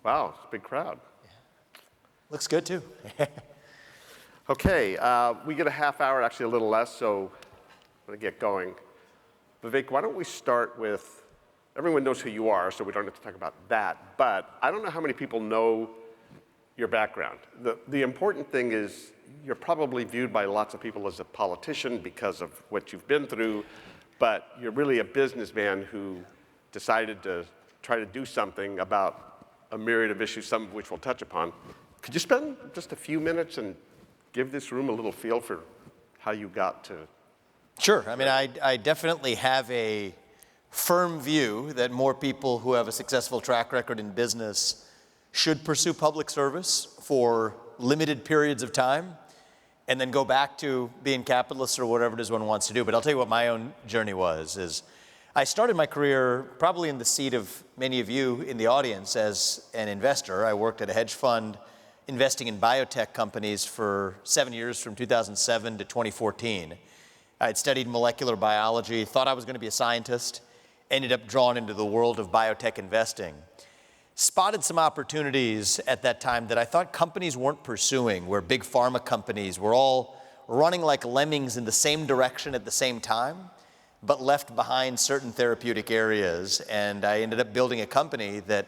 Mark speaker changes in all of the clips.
Speaker 1: Wow, it's a big crowd.
Speaker 2: Looks good, too.
Speaker 1: Okay, we get a half hour, actually a little less, so I'm going to get going. Vivek, why don't we start with, everyone knows who you are, so we don't have to talk about that, but I don't know how many people know your background. The important thing is you're probably viewed by lots of people as a politician because of what you've been through, but you're really a businessman who decided to try to do something about a myriad of issues, some of which we'll touch upon. Could you spend just a few minutes and give this room a little feel for how you got to?
Speaker 2: Sure. I mean, I definitely have a firm view that more people who have a successful track record in business should pursue public service for limited periods of time and then go back to being capitalists or whatever it is one wants to do. But I'll tell you what my own journey was. I started my career probably in the seat of many of you in the audience as an investor. I worked at a hedge fund investing in biotech companies for 7 years, from 2007 to 2014. I had studied molecular biology, thought I was going to be a scientist, ended up drawn into the world of biotech investing. Spotted some opportunities at that time that I thought companies weren't pursuing, where big pharma companies were all running like lemmings in the same direction at the same time, but left behind certain therapeutic areas. And I ended up building a company that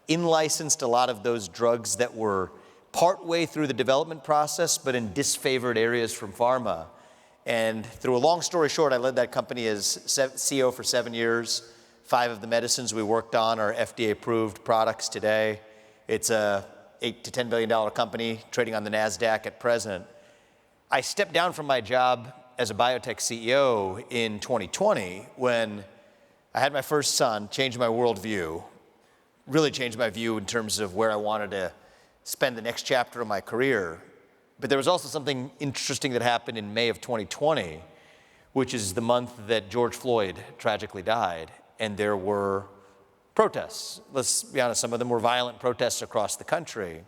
Speaker 2: in-licensed a lot of those drugs that were partway through the development process, but in disfavored areas from pharma. And through a long story short, I led that company as CEO for 7 years. 5 of the medicines we worked on are FDA-approved products today. It's a $8 to $10 billion company trading on the NASDAQ at present. I stepped down from my job as a biotech CEO in 2020 when I had my first son, changed my worldview, really changed my view in terms of where I wanted to spend the next chapter of my career. But there was also something interesting that happened in May of 2020, which is the month that George Floyd tragically died, and there were protests. Let's be honest, some of them were violent protests across the country.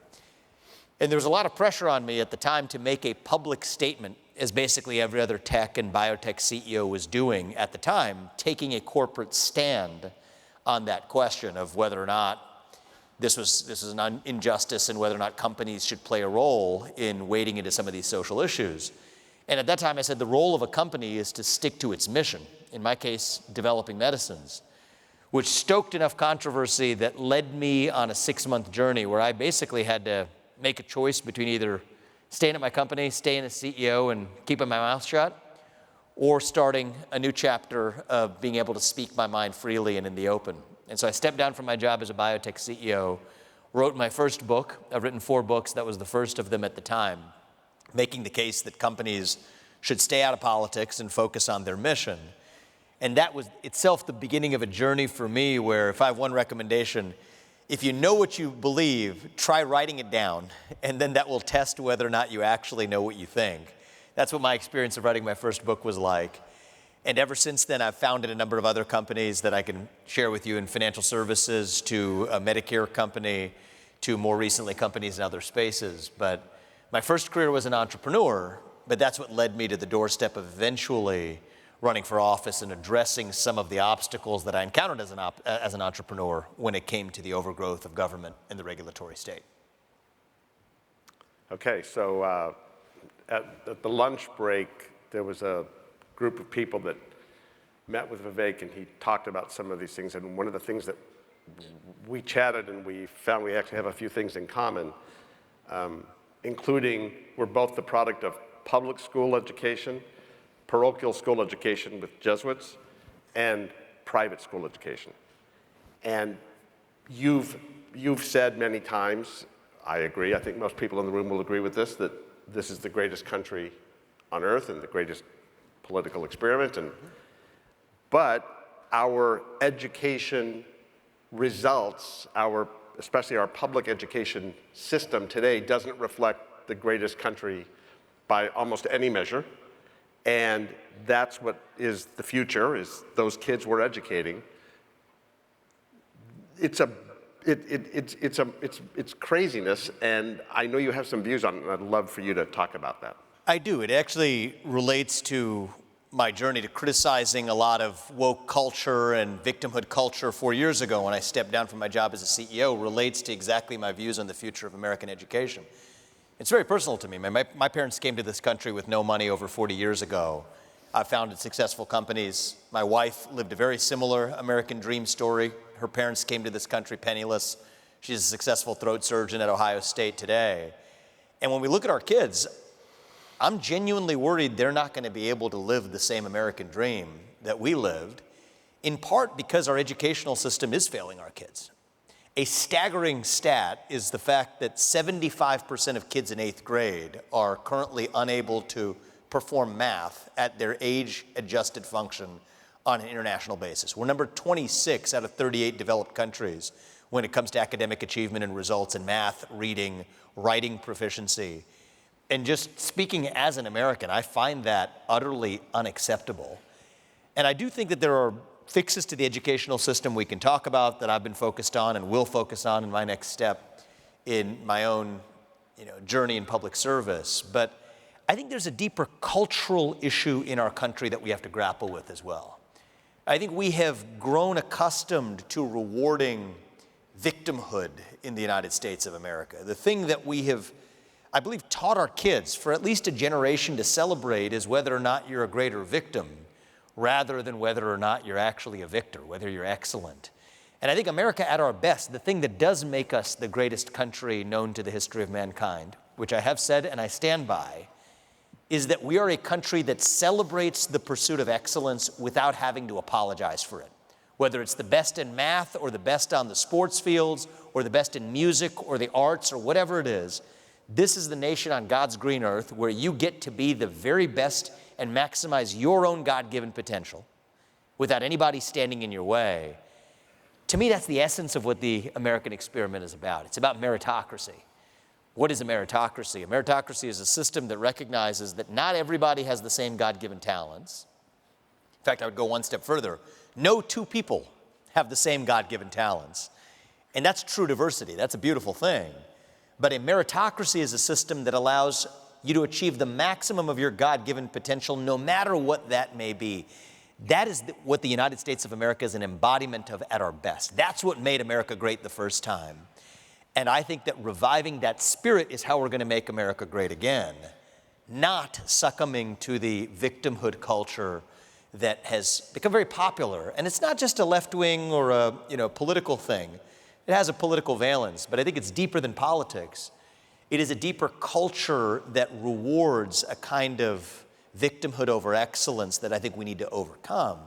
Speaker 2: And there was a lot of pressure on me at the time to make a public statement, as basically every other tech and biotech CEO was doing at the time, taking a corporate stand on that question of whether or not this was an injustice and whether or not companies should play a role in wading into some of these social issues. And at that time I said the role of a company is to stick to its mission, in my case, developing medicines, which stoked enough controversy that led me on a 6-month journey where I basically had to make a choice between either staying at my company, staying as CEO and keeping my mouth shut, or starting a new chapter of being able to speak my mind freely and in the open. And so I stepped down from my job as a biotech CEO, wrote my first book. I've written 4 books. That was the first of them at the time, making the case that companies should stay out of politics and focus on their mission. And that was itself the beginning of a journey for me where, if I have one recommendation, if you know what you believe, try writing it down, and then that will test whether or not you actually know what you think. That's what my experience of writing my first book was like. And ever since then, I've founded a number of other companies that I can share with you, in financial services, to a Medicare company, to more recently companies in other spaces. But my first career was an entrepreneur, but that's what led me to the doorstep of eventually running for office and addressing some of the obstacles that I encountered as an entrepreneur when it came to the overgrowth of government and the regulatory state.
Speaker 1: Okay, so at the lunch break, there was a group of people that met with Vivek, and he talked about some of these things. And one of the things that we chatted, and we found we actually have a few things in common, including we're both the product of public school education, parochial school education with Jesuits, and private school education. And you've said many times, I agree, I think most people in the room will agree with this, that this is the greatest country on earth and the greatest political experiment. But our education results, especially our public education system today, doesn't reflect the greatest country by almost any measure. And that's what is the future, is those kids we're educating. It's craziness, and I know you have some views on it, and I'd love for you to talk about that.
Speaker 2: I do. It actually relates to my journey to criticizing a lot of woke culture and victimhood culture 4 years ago when I stepped down from my job as a CEO relates to exactly my views on the future of American education. It's very personal to me. My parents came to this country with no money over 40 years ago. I founded successful companies. My wife lived a very similar American dream story. Her parents came to this country penniless. She's a successful throat surgeon at Ohio State today. And when we look at our kids, I'm genuinely worried they're not going to be able to live the same American dream that we lived, in part because our educational system is failing our kids. A staggering stat is the fact that 75% of kids in 8th grade are currently unable to perform math at their age-adjusted function on an international basis. We're number 26 out of 38 developed countries when it comes to academic achievement and results in math, reading, writing proficiency. And just speaking as an American, I find that utterly unacceptable. And I do think that there are fixes to the educational system we can talk about that I've been focused on and will focus on in my next step in my own journey in public service. But I think there's a deeper cultural issue in our country that we have to grapple with as well. I think we have grown accustomed to rewarding victimhood in the United States of America. The thing that we have, I believe, taught our kids for at least a generation to celebrate is whether or not you're a greater victim rather than whether or not you're actually a victor, whether you're excellent. And I think America at our best, the thing that does make us the greatest country known to the history of mankind, which I have said and I stand by, is that we are a country that celebrates the pursuit of excellence without having to apologize for it. Whether it's the best in math or the best on the sports fields or the best in music or the arts or whatever it is, this is the nation on God's green earth where you get to be the very best and maximize your own God-given potential without anybody standing in your way. To me, that's the essence of what the American experiment is about. It's about meritocracy. What is a meritocracy? A meritocracy is a system that recognizes that not everybody has the same God-given talents. In fact, I would go one step further. No two people have the same God-given talents. And that's true diversity. That's a beautiful thing. But a meritocracy is a system that allows you to achieve the maximum of your God-given potential, no matter what that may be. That is what the United States of America is an embodiment of at our best. That's what made America great the first time. And I think that reviving that spirit is how we're going to make America great again, not succumbing to the victimhood culture that has become very popular. And it's not just a left-wing or a political thing. It has a political valence, but I think it's deeper than politics. It is a deeper culture that rewards a kind of victimhood over excellence that I think we need to overcome.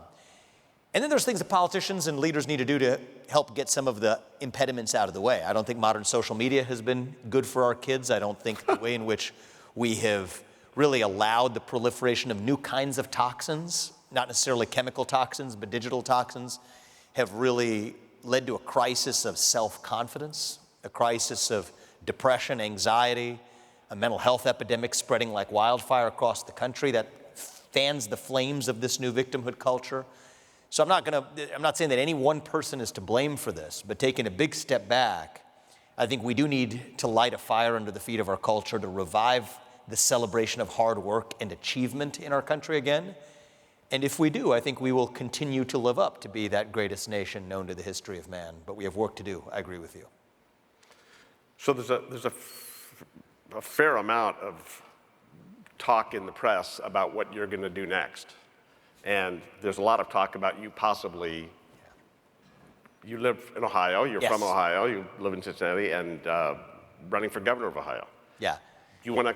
Speaker 2: And then there's things that politicians and leaders need to do to help get some of the impediments out of the way. I don't think modern social media has been good for our kids. I don't think the way in which we have really allowed the proliferation of new kinds of toxins, not necessarily chemical toxins, but digital toxins, have really led to a crisis of self-confidence, a crisis of depression, anxiety, a mental health epidemic spreading like wildfire across the country that fans the flames of this new victimhood culture. So I'm not saying that any one person is to blame for this, but taking a big step back, I think we do need to light a fire under the feet of our culture to revive the celebration of hard work and achievement in our country again. And if we do, I think we will continue to live up to be that greatest nation known to the history of man. But we have work to do. I agree with you.
Speaker 1: So there's a fair amount of talk in the press about what you're going to do next. And there's a lot of talk about you possibly, you live in Ohio, you're from Ohio, you live in Cincinnati, and running for governor of Ohio.
Speaker 2: Yeah.
Speaker 1: You want to,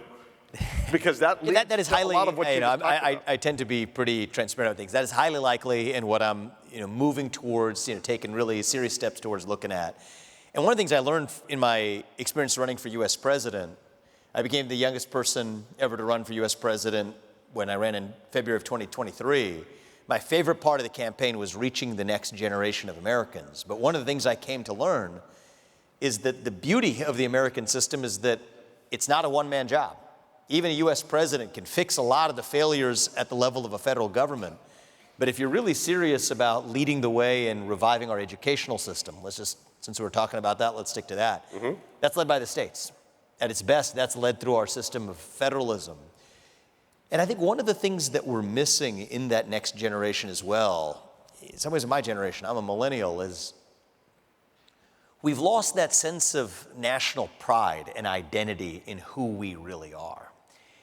Speaker 1: because that leads
Speaker 2: that is
Speaker 1: to
Speaker 2: highly,
Speaker 1: a lot of what
Speaker 2: I tend to be pretty transparent with things. That is highly likely in what I'm moving towards, taking really serious steps towards looking at. And one of the things I learned in my experience running for U.S. president, I became the youngest person ever to run for U.S. president when I ran in February of 2023. My favorite part of the campaign was reaching the next generation of Americans. But one of the things I came to learn is that the beauty of the American system is that it's not a one-man job. Even a U.S. president can fix a lot of the failures at the level of a federal government. But if you're really serious about leading the way and reviving our educational system, since we're talking about that, let's stick to that. Mm-hmm. That's led by the states. At its best, that's led through our system of federalism. And I think one of the things that we're missing in that next generation as well, in some ways in my generation, I'm a millennial, is we've lost that sense of national pride and identity in who we really are.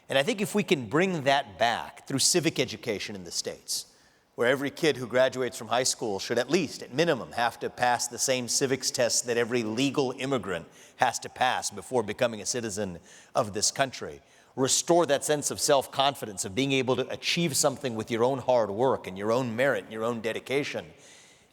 Speaker 2: And I think if we can bring that back through civic education in the States, where every kid who graduates from high school should at least, at minimum, have to pass the same civics tests that every legal immigrant has to pass before becoming a citizen of this country. Restore that sense of self-confidence, of being able to achieve something with your own hard work and your own merit and your own dedication.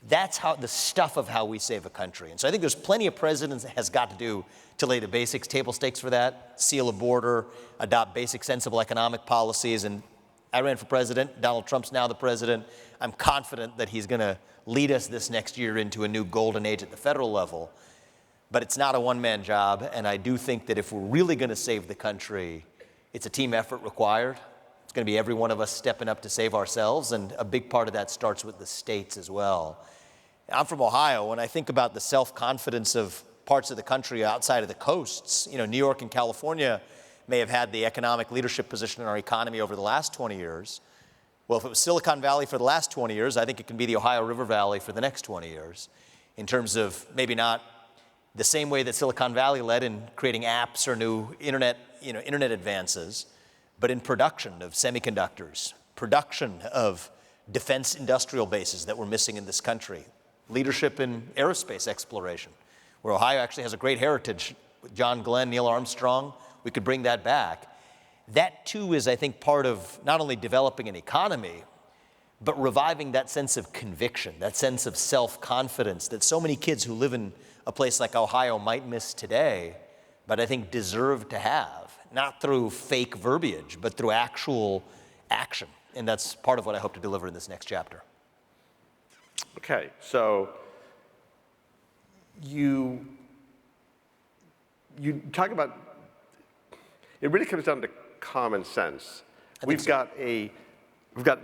Speaker 2: That's how the stuff of how we save a country. And so I think there's plenty of presidents that has got to do to lay the basics, table stakes for that, seal a border, adopt basic sensible economic policies. And I ran for president. Donald Trump's now the president. I'm confident that he's going to lead us this next year into a new golden age at the federal level. But it's not a one-man job. And I do think that if we're really going to save the country, it's a team effort required. It's going to be every one of us stepping up to save ourselves. And a big part of that starts with the states as well. I'm from Ohio. When I think about the self-confidence of parts of the country outside of the coasts, New York and California may have had the economic leadership position in our economy over the last 20 years. Well, if it was Silicon Valley for the last 20 years, I think it can be the Ohio River Valley for the next 20 years, in terms of maybe not the same way that Silicon Valley led in creating apps or new internet advances, but in production of semiconductors, production of defense industrial bases that we're missing in this country, leadership in aerospace exploration, where Ohio actually has a great heritage with John Glenn, Neil Armstrong. We could bring that back. That, too, is, I think, part of not only developing an economy, but reviving that sense of conviction, that sense of self-confidence that so many kids who live in a place like Ohio might miss today, but I think deserve to have, not through fake verbiage, but through actual action. And that's part of what I hope to deliver in this next chapter.
Speaker 1: Okay, so you talk about, it really comes down to common sense. We've got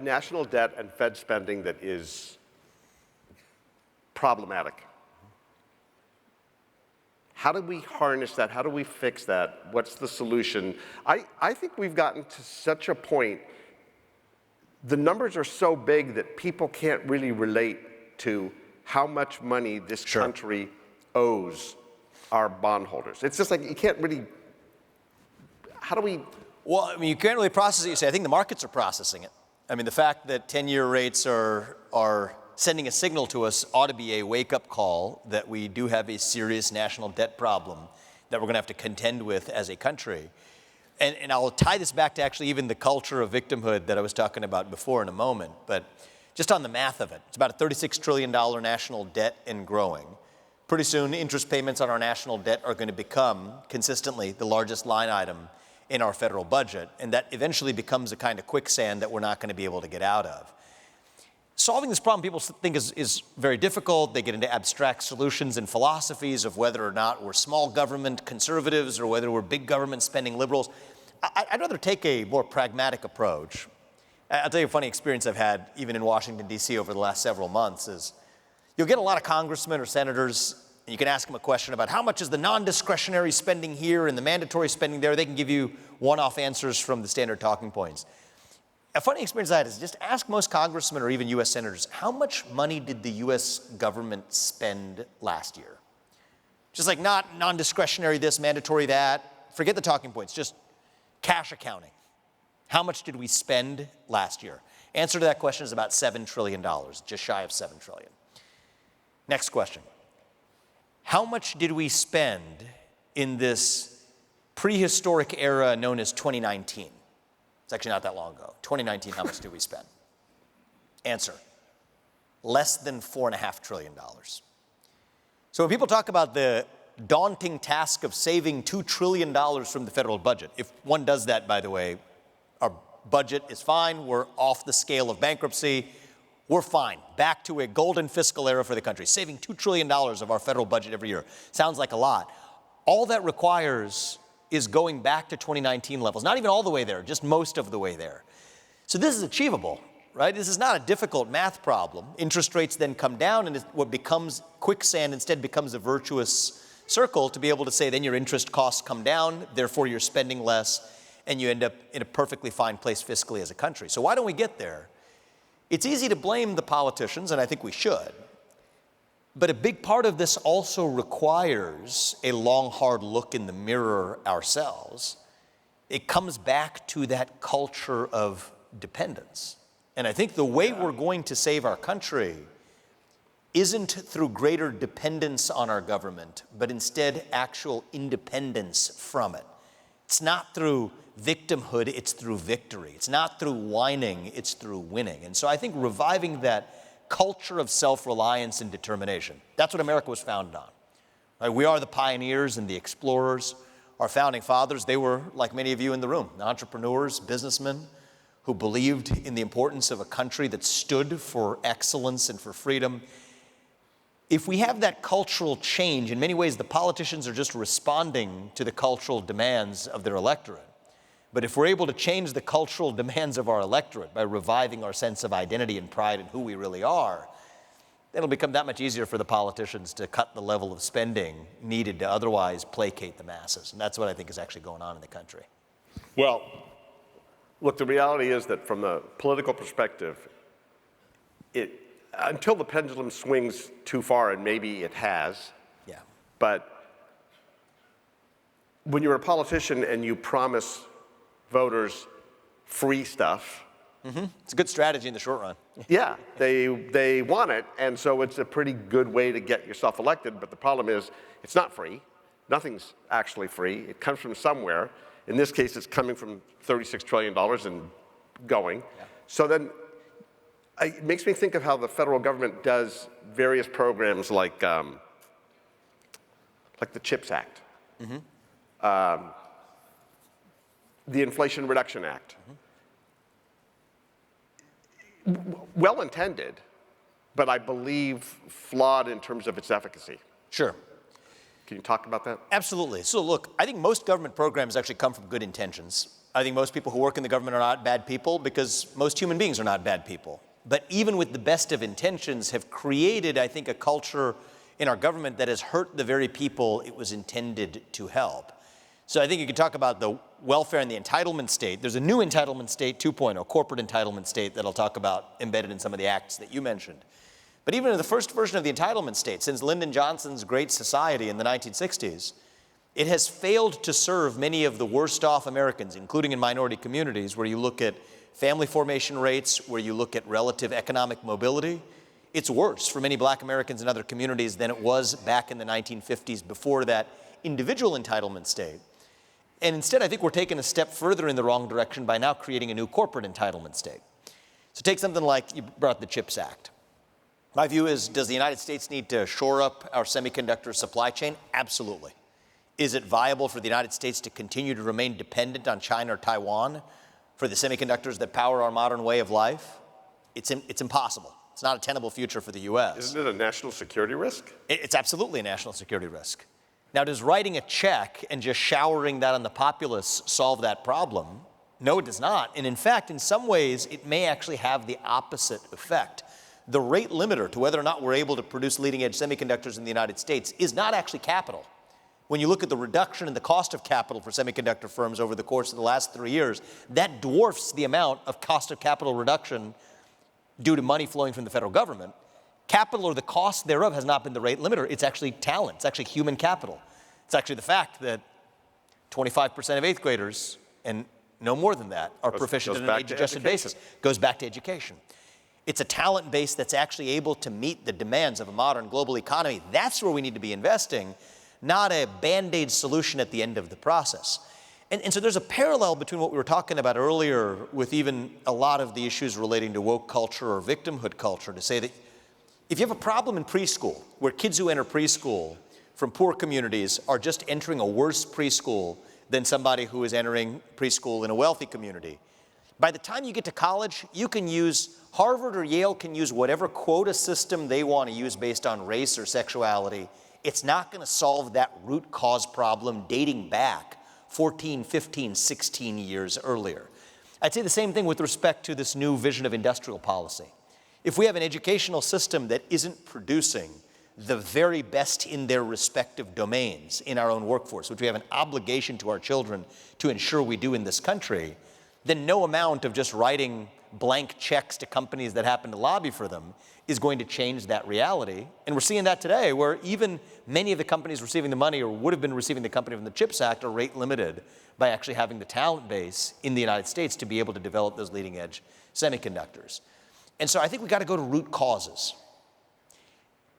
Speaker 1: national debt and Fed spending that is problematic. How do we harness that? How do we fix that? What's the solution? I think we've gotten to such a point, the numbers are so big that people can't really relate to how much money this country owes our bondholders. It's just like you can't really, how do we?
Speaker 2: Well, I mean, you can't really process it. You say, I think the markets are processing it. I mean, the fact that 10-year rates are sending a signal to us ought to be a wake-up call that we do have a serious national debt problem that we're going to have to contend with as a country. And I'll tie this back to actually even the culture of victimhood that I was talking about before in a moment. But just on the math of it, it's about a $36 trillion national debt and growing. Pretty soon, interest payments on our national debt are going to become consistently the largest line item in our federal budget, and that eventually becomes a kind of quicksand that we're not going to be able to get out of. Solving this problem, people think is very difficult. They get into abstract solutions and philosophies of whether or not we're small government conservatives or whether we're big government spending liberals. I'd rather take a more pragmatic approach. I'll tell you a funny experience I've had even in Washington, D.C. over the last several months is you'll get a lot of congressmen or senators, and you can ask them a question about how much is the non-discretionary spending here and the mandatory spending there. They can give you one-off answers from the standard talking points. A funny experience I had is just ask most congressmen or even U.S. senators, how much money did the U.S. government spend last year? Just like not non-discretionary this, mandatory that. Forget the talking points, just cash accounting. How much did we spend last year? Answer to that question is about $7 trillion, just shy of $7 trillion. Next question. How much did we spend in this prehistoric era known as 2019? It's actually not that long ago. 2019, how much did we spend? Answer, less than $4.5 trillion. So when people talk about the daunting task of saving $2 trillion from the federal budget, if one does that, by the way, our budget is fine, we're off the scale of bankruptcy, we're fine. Back to a golden fiscal era for the country, saving $2 trillion of our federal budget every year. Sounds like a lot. All that requires is going back to 2019 levels. Not even all the way there, just most of the way there. So this is achievable, right? This is not a difficult math problem. Interest rates then come down, and what becomes quicksand instead becomes a virtuous circle to be able to say then your interest costs come down, therefore you're spending less, and you end up in a perfectly fine place fiscally as a country. So why don't we get there? It's easy to blame the politicians, and I think we should. But a big part of this also requires a long, hard look in the mirror ourselves. It comes back to that culture of dependence. And I think the way we're going to save our country isn't through greater dependence on our government, but instead actual independence from it. It's not through victimhood, it's through victory. It's not through whining, it's through winning. And so I think reviving that culture of self-reliance and determination, that's what America was founded on. Right? We are the pioneers and the explorers. Our founding fathers, they were, like many of you in the room, entrepreneurs, businessmen, who believed in the importance of a country that stood for excellence and for freedom. If we have that cultural change, in many ways the politicians are just responding to the cultural demands of their electorate. But if we're able to change the cultural demands of our electorate by reviving our sense of identity and pride in who we really are, then it'll become that much easier for the politicians to cut the level of spending needed to otherwise placate the masses. And that's what I think is actually going on in the country.
Speaker 1: Well, look, the reality is that from the political perspective, until the pendulum swings too far, and maybe it has,
Speaker 2: Yeah.
Speaker 1: but when you're a politician and you promise voters free stuff,
Speaker 2: It's a good strategy in the short run.
Speaker 1: yeah, they want it, and so it's a pretty good way to get yourself elected, but the problem is it's not free. Nothing's actually free. It comes from somewhere. In this case, it's coming from $36 trillion and going.
Speaker 2: Yeah.
Speaker 1: So then it makes me think of how the federal government does various programs like the CHIPS Act, the Inflation Reduction Act. Well-intended, but I believe flawed in terms of its efficacy.
Speaker 2: Sure.
Speaker 1: Can you talk about that?
Speaker 2: Absolutely. So look, I think most government programs actually come from good intentions. I think most people who work in the government are not bad people because most human beings are not bad people. But even with the best of intentions have created, I think, a culture in our government that has hurt the very people it was intended to help. So I think you could talk about the welfare and the entitlement state. There's a new entitlement state 2.0, corporate entitlement state, that I'll talk about embedded in some of the acts that you mentioned. But even in the first version of the entitlement state, since Lyndon Johnson's Great Society in the 1960s, it has failed to serve many of the worst off Americans, including in minority communities, where you look at family formation rates, where you look at relative economic mobility. It's worse for many black Americans and other communities than it was back in the 1950s before that individual entitlement state. And instead, I think we're taking a step further in the wrong direction by now creating a new corporate entitlement state. So take something like, you brought up the CHIPS Act. My view is, does the United States need to shore up our semiconductor supply chain? Absolutely. Is it viable for the United States to continue to remain dependent on China or Taiwan for the semiconductors that power our modern way of life? It's impossible. It's not a tenable future for the U.S.
Speaker 1: Isn't it a national security risk?
Speaker 2: It's absolutely a national security risk. Now, does writing a check and just showering that on the populace solve that problem? No, it does not. And in fact, in some ways, it may actually have the opposite effect. The rate limiter to whether or not we're able to produce leading-edge semiconductors in the United States is not actually capital. When you look at the reduction in the cost of capital for semiconductor firms over the course of the last 3 years, that dwarfs the amount of cost of capital reduction due to money flowing from the federal government. Capital, or the cost thereof, has not been the rate limiter. It's actually talent. It's actually human capital. It's actually the fact that 25% of eighth graders, and no more than that, are proficient on an age-adjusted basis. Goes back to education. It's a talent base that's actually able to meet the demands of a modern global economy. That's where we need to be investing, not a Band-Aid solution at the end of the process. And so there's a parallel between what we were talking about earlier with even a lot of the issues relating to woke culture or victimhood culture, to say that if you have a problem in preschool, where kids who enter preschool from poor communities are just entering a worse preschool than somebody who is entering preschool in a wealthy community, by the time you get to college, you can use, Harvard or Yale can use whatever quota system they want to use based on race or sexuality. It's not going to solve that root cause problem dating back 14, 15, 16 years earlier. I'd say the same thing with respect to this new vision of industrial policy. If we have an educational system that isn't producing the very best in their respective domains in our own workforce, which we have an obligation to our children to ensure we do in this country, then no amount of just writing blank checks to companies that happen to lobby for them is going to change that reality. And we're seeing that today, where even many of the companies receiving the money or would have been receiving the company from the CHIPS Act are rate limited by actually having the talent base in the United States to be able to develop those leading edge semiconductors. And so I think we've got to go to root causes.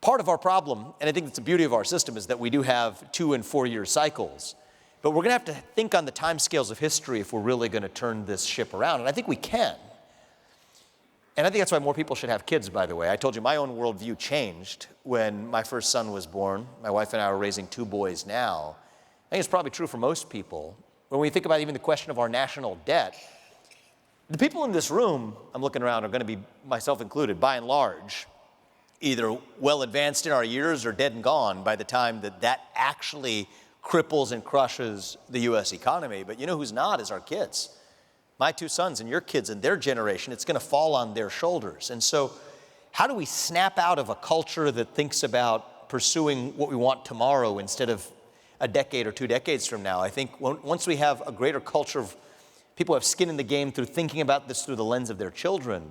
Speaker 2: Part of our problem, and I think it's the beauty of our system, is that we do have 2 and 4 year cycles. But we're going to have to think on the timescales of history if we're really going to turn this ship around. And I think we can. And I think that's why more people should have kids, by the way. I told you my own worldview changed when my first son was born. My wife and I are raising 2 boys now. I think it's probably true for most people. When we think about even the question of our national debt, the people in this room, I'm looking around, are going to be, myself included, by and large, either well advanced in our years or dead and gone by the time that that actually cripples and crushes the U.S. economy. But you know who's not is our kids. My 2 sons and your kids and their generation, it's going to fall on their shoulders. And so how do we snap out of a culture that thinks about pursuing what we want tomorrow instead of a decade or 2 decades from now? I think once we have a greater culture of people who have skin in the game through thinking about this through the lens of their children,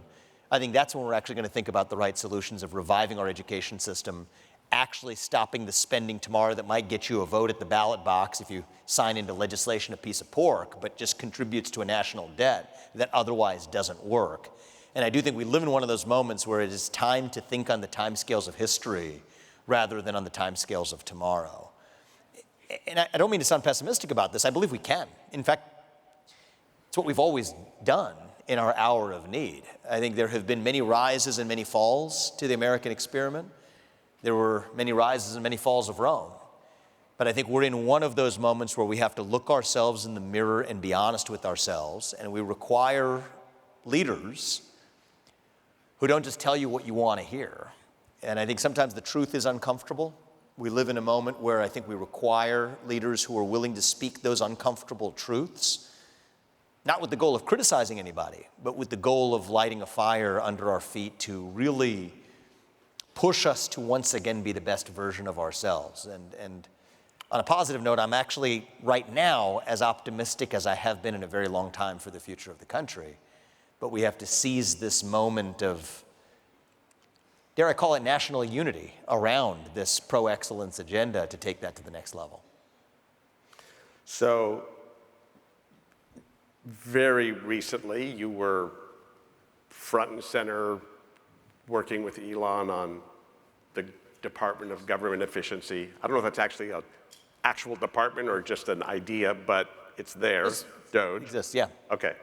Speaker 2: I think that's when we're actually going to think about the right solutions of reviving our education system, actually stopping the spending tomorrow that might get you a vote at the ballot box if you sign into legislation a piece of pork, but just contributes to a national debt that otherwise doesn't work. And I do think we live in one of those moments where it is time to think on the timescales of history rather than on the timescales of tomorrow. And I don't mean to sound pessimistic about this. I believe we can. In fact, it's what we've always done in our hour of need. I think there have been many rises and many falls to the American experiment. There were many rises and many falls of Rome. But I think we're in one of those moments where we have to look ourselves in the mirror and be honest with ourselves, and we require leaders who don't just tell you what you want to hear. And I think sometimes the truth is uncomfortable. We live in a moment where I think we require leaders who are willing to speak those uncomfortable truths, not with the goal of criticizing anybody, but with the goal of lighting a fire under our feet to really push us to once again be the best version of ourselves. And on a positive note, I'm actually right now as optimistic as I have been in a very long time for the future of the country. But we have to seize this moment of, dare I call it, national unity around this pro-excellence agenda to take that to the next level.
Speaker 1: So, very recently, you were front and center working with Elon on the Department of Government Efficiency. I don't know if that's actually an actual department or just an idea, but it's there, DOGE.
Speaker 2: Exists, yeah.
Speaker 1: Okay.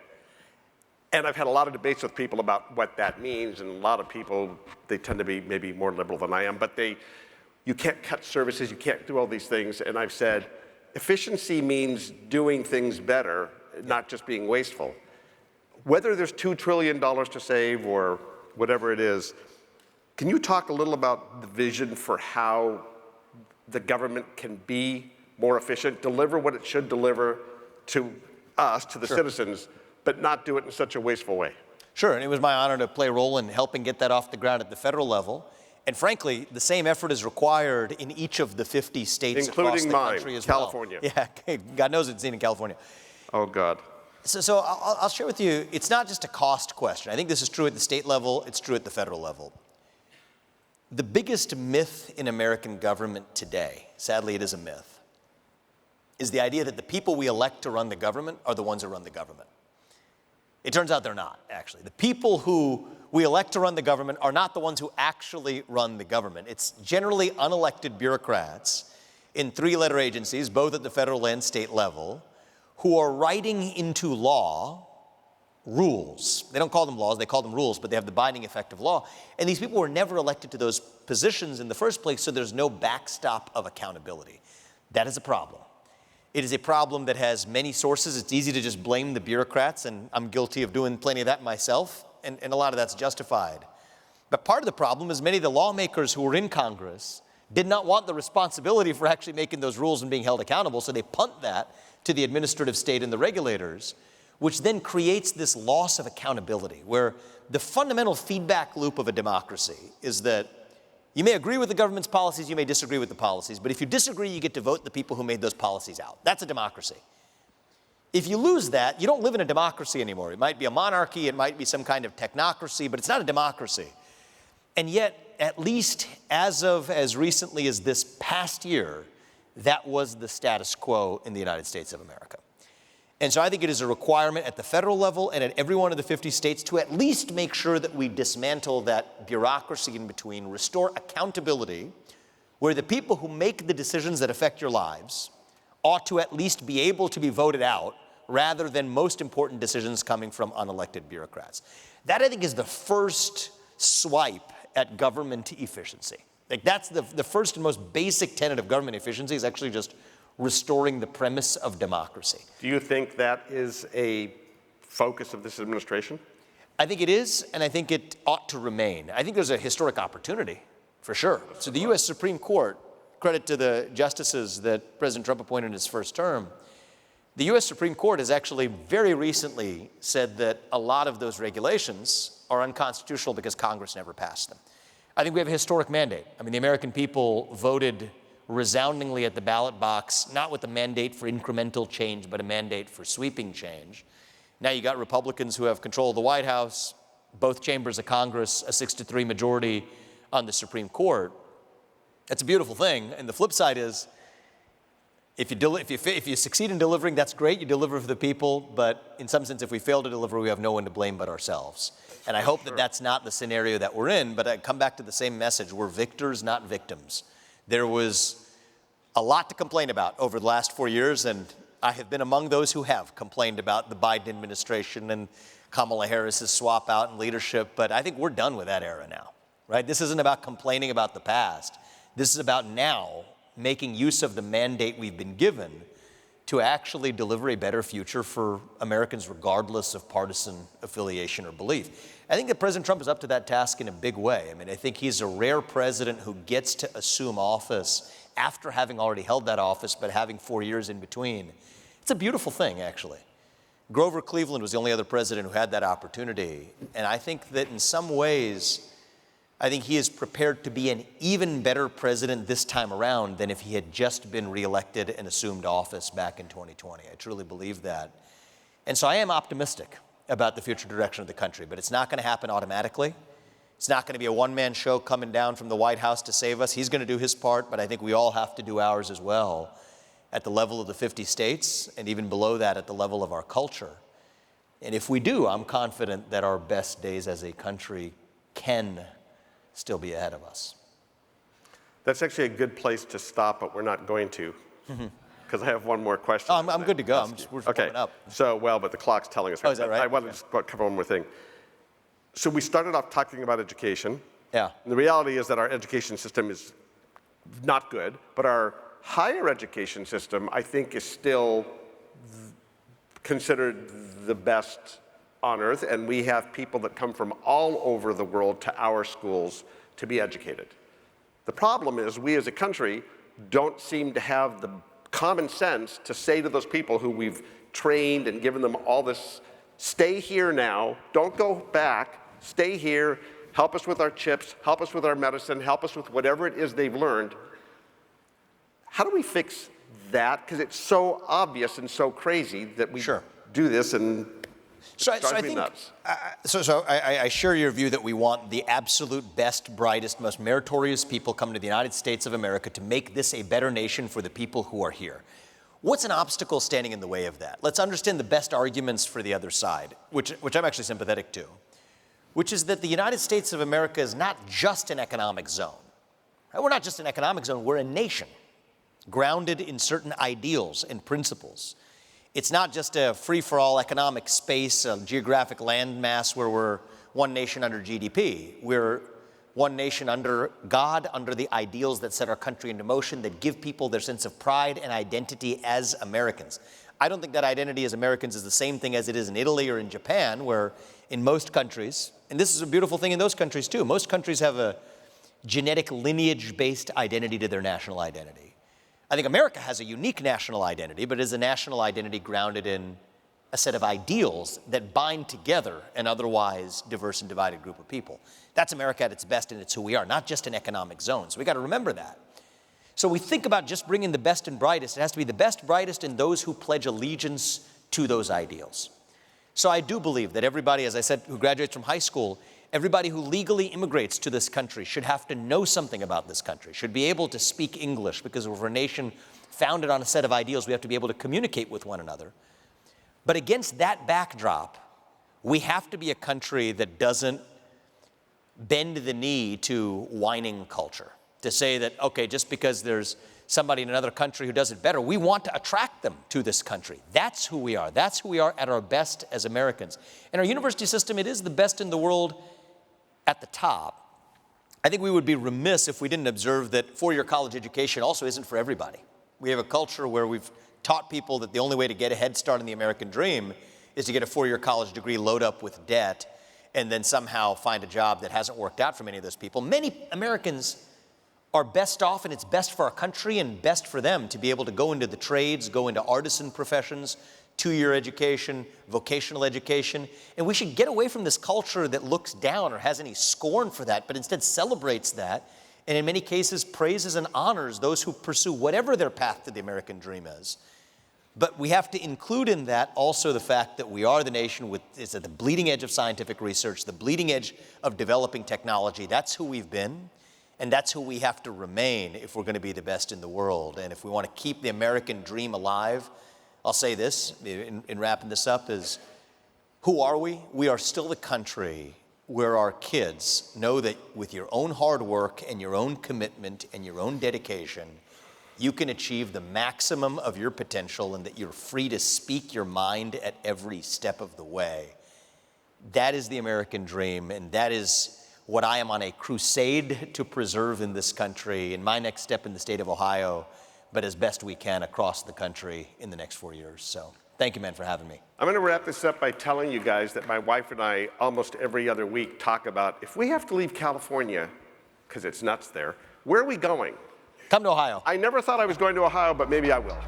Speaker 1: And I've had a lot of debates with people about what that means, and a lot of people, they tend to be maybe more liberal than I am, but you can't cut services, you can't do all these things, and I've said, efficiency means doing things better, not just being wasteful. Whether there's $2 trillion to save or whatever it is, can you talk a little about the vision for how the government can be more efficient, deliver what it should deliver to us, to the citizens, but not do it in such a wasteful way?
Speaker 2: Sure, and it was my honor to play a role in helping get that off the ground at the federal level. And frankly, the same effort is required in each of the 50 states across the country as well.
Speaker 1: California.
Speaker 2: Yeah, God knows it's in California.
Speaker 1: Oh, God.
Speaker 2: So I'll share with you, it's not just a cost question. I think this is true at the state level, it's true at the federal level. The biggest myth in American government today, sadly it is a myth, is the idea that the people we elect to run the government are the ones who run the government. It turns out they're not, actually. The people who we elect to run the government are not the ones who actually run the government. It's generally unelected bureaucrats in 3-letter agencies, both at the federal and state level, who are writing into law rules. They don't call them laws, they call them rules, but they have the binding effect of law. And these people were never elected to those positions in the first place, so there's no backstop of accountability. That is a problem. It is a problem that has many sources. It's easy to just blame the bureaucrats, and I'm guilty of doing plenty of that myself, and a lot of that's justified. But part of the problem is many of the lawmakers who were in Congress did not want the responsibility for actually making those rules and being held accountable, so they punt that to the administrative state and the regulators, which then creates this loss of accountability, where the fundamental feedback loop of a democracy is that You may agree with the government's policies, you may disagree with the policies, but if you disagree, you get to vote the people who made those policies out. That's a democracy. If you lose that, you don't live in a democracy anymore. It might be a monarchy, it might be some kind of technocracy, but it's not a democracy. And yet, at least as recently as this past year, that was the status quo in the United States of America. And so I think it is a requirement at the federal level and at every one of the 50 states to at least make sure that we dismantle that bureaucracy in between, restore accountability, where the people who make the decisions that affect your lives ought to at least be able to be voted out rather than most important decisions coming from unelected bureaucrats. That, I think, is the first swipe at government efficiency. Like, that's the first and most basic tenet of government efficiency is actually just restoring the premise of democracy.
Speaker 1: Do you think that is a focus of this administration?
Speaker 2: I think it is, and I think it ought to remain. I think there's a historic opportunity, for sure. So the U.S. Supreme Court, credit to the justices that President Trump appointed in his first term, the U.S. Supreme Court has actually very recently said that a lot of those regulations are unconstitutional because Congress never passed them. I think we have a historic mandate. I mean, the American people voted resoundingly at the ballot box, not with a mandate for incremental change, but a mandate for sweeping change. Now you got Republicans who have control of the White House, both chambers of Congress, a 6-3 majority on the Supreme Court. That's a beautiful thing. And the flip side is, if you succeed in delivering, that's great. You deliver for the people. But in some sense, if we fail to deliver, we have no one to blame but ourselves. And I hope that that's not the scenario that we're in. But I come back to the same message. We're victors, not victims. There was a lot to complain about over the last 4 years, and I have been among those who have complained about the Biden administration and Kamala Harris's swap out in leadership, but I think we're done with that era now, right? This isn't about complaining about the past. This is about now making use of the mandate we've been given to actually deliver a better future for Americans regardless of partisan affiliation or belief. I think that President Trump is up to that task in a big way. I mean, I think he's a rare president who gets to assume office after having already held that office, but having 4 years in between. It's a beautiful thing, actually. Grover Cleveland was the only other president who had that opportunity. And I think that in some ways, I think he is prepared to be an even better president this time around than if he had just been reelected and assumed office back in 2020. I truly believe that. And so I am optimistic about the future direction of the country, but it's not going to happen automatically. It's not going to be a one-man show coming down from the White House to save us. He's going to do his part, but I think we all have to do ours as well at the level of the 50 states and even below that at the level of our culture. And if we do, I'm confident that our best days as a country can still be ahead of us.
Speaker 1: That's actually a good place to stop, but we're not going to, because I have one more question.
Speaker 2: Oh, I'm good to go. We're just warming up.
Speaker 1: So, well, but the clock's telling us.
Speaker 2: Oh, is that right?
Speaker 1: I want to just cover one more thing. So we started off talking about education.
Speaker 2: Yeah.
Speaker 1: And the reality is that our education system is not good, but our higher education system, I think, is still considered the best on earth, and we have people that come from all over the world to our schools to be educated. The problem is we as a country don't seem to have the common sense to say to those people who we've trained and given them all this, stay here now, don't go back, stay here, help us with our chips, help us with our medicine, help us with whatever it is they've learned. How do we fix that? Because it's so obvious and so crazy that we do this and
Speaker 2: I share your view that we want the absolute best, brightest, most meritorious people coming to the United States of America to make this a better nation for the people who are here. What's an obstacle standing in the way of that? Let's understand the best arguments for the other side, which I'm actually sympathetic to, which is that the United States of America is not just an economic zone. We're not just an economic zone, we're a nation grounded in certain ideals and principles. It's not just a free-for-all economic space, a geographic landmass where we're one nation under GDP. We're one nation under God, under the ideals that set our country into motion, that give people their sense of pride and identity as Americans. I don't think that identity as Americans is the same thing as it is in Italy or in Japan, where in most countries, and this is a beautiful thing in those countries too, most countries have a genetic lineage-based identity to their national identity. I think America has a unique national identity, but it is a national identity grounded in a set of ideals that bind together an otherwise diverse and divided group of people. That's America at its best, and it's who we are, not just an economic zone. So we got to remember that. So we think about just bringing the best and brightest. It has to be the best, brightest, and those who pledge allegiance to those ideals. So I do believe that everybody, as I said, who graduates from high school, everybody who legally immigrates to this country should have to know something about this country, should be able to speak English, because we're a nation founded on a set of ideals. We have to be able to communicate with one another. But against that backdrop, we have to be a country that doesn't bend the knee to whining culture, to say that, okay, just because there's somebody in another country who does it better, we want to attract them to this country. That's who we are. That's who we are at our best as Americans. And our university system, it is the best in the world at the top. I think we would be remiss if we didn't observe that four-year college education also isn't for everybody. We have a culture where we've taught people that the only way to get a head start in the American dream is to get a four-year college degree, load up with debt, and then somehow find a job that hasn't worked out for many of those people. Many Americans are best off, and it's best for our country and best for them to be able to go into the trades, go into artisan professions, two-year education, vocational education. And we should get away from this culture that looks down or has any scorn for that, but instead celebrates that, and in many cases praises and honors those who pursue whatever their path to the American dream is. But we have to include in that also the fact that we are the nation is at the bleeding edge of scientific research, the bleeding edge of developing technology. That's who we've been, and that's who we have to remain if we're going to be the best in the world. And if we want to keep the American dream alive, I'll say this in wrapping this up is, who are we? We are still the country where our kids know that with your own hard work and your own commitment and your own dedication, you can achieve the maximum of your potential and that you're free to speak your mind at every step of the way. That is the American dream, and that is what I am on a crusade to preserve in this country, in my next step in the state of Ohio, but as best we can across the country in the next 4 years. So thank you, man, for having me.
Speaker 1: I'm going to wrap this up by telling you guys that my wife and I almost every other week talk about, if we have to leave California, because it's nuts there, where are we going?
Speaker 2: Come to Ohio.
Speaker 1: I never thought I was going to Ohio, but maybe I will.